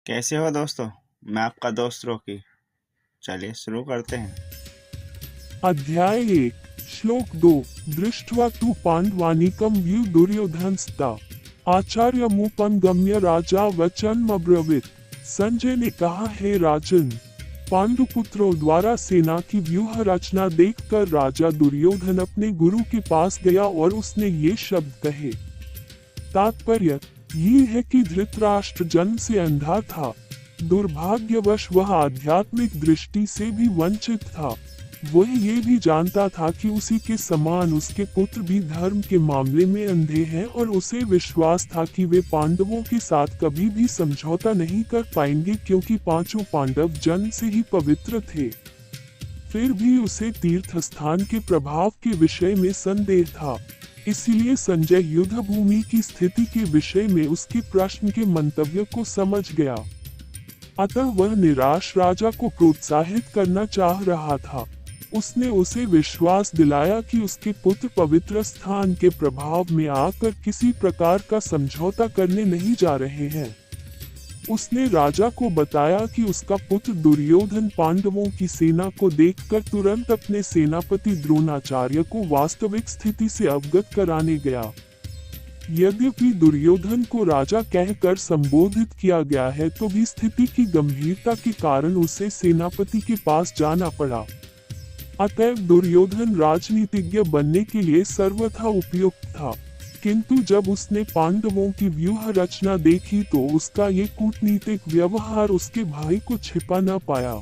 कैसे हो दोस्तों। मैं आपका दोस्त रॉकी। चलिए शुरू करते हैं। अध्याय 1 श्लोक 2 दृष्ट्वा तु पांडवानीकं व्यू दुर्योधनस्ता आचार्यमुपगम्य राजा वचनमब्रवीत। संजय ने कहा, हे राजन, पांडुपुत्रों द्वारा सेना की व्यूह रचना देखकर राजा दुर्योधन अपने गुरु के पास गया और उसने ये शब्द कहे। तात्पर्य ये है कि धृतराष्ट्र जन्म से अंधा था। दुर्भाग्यवश वह आध्यात्मिक दृष्टि से भी वंचित था। वह ये भी जानता था कि उसी के समान उसके पुत्र भी धर्म के मामले में अंधे हैं और उसे विश्वास था कि वे पांडवों के साथ कभी भी समझौता नहीं कर पाएंगे, क्योंकि पांचों पांडव जन्म से ही पवित्र थे। फिर भी उसे तीर्थ स्थान के प्रभाव के विषय में संदेह था। इसलिए संजय युद्ध भूमि की स्थिति के विषय में उसके प्रश्न के मंतव्य को समझ गया। अतः वह निराश राजा को प्रोत्साहित करना चाह रहा था। उसने उसे विश्वास दिलाया कि उसके पुत्र पवित्र स्थान के प्रभाव में आकर किसी प्रकार का समझौता करने नहीं जा रहे हैं। उसने राजा को बताया कि उसका पुत्र दुर्योधन पांडवों की सेना को देखकर तुरंत अपने सेनापति द्रोणाचार्य को वास्तविक स्थिति से अवगत कराने गया। यद्यपि दुर्योधन को राजा कहकर संबोधित किया गया है, तो भी स्थिति की गंभीरता के कारण उसे सेनापति के पास जाना पड़ा। अतएव दुर्योधन राजनीतिज्ञ बनने के लिए सर्वथा उपयुक्त था। किंतु जब उसने पांडवों की व्यूह रचना देखी तो उसका ये कूटनीतिक व्यवहार उसके भाई को छिपा न पाया।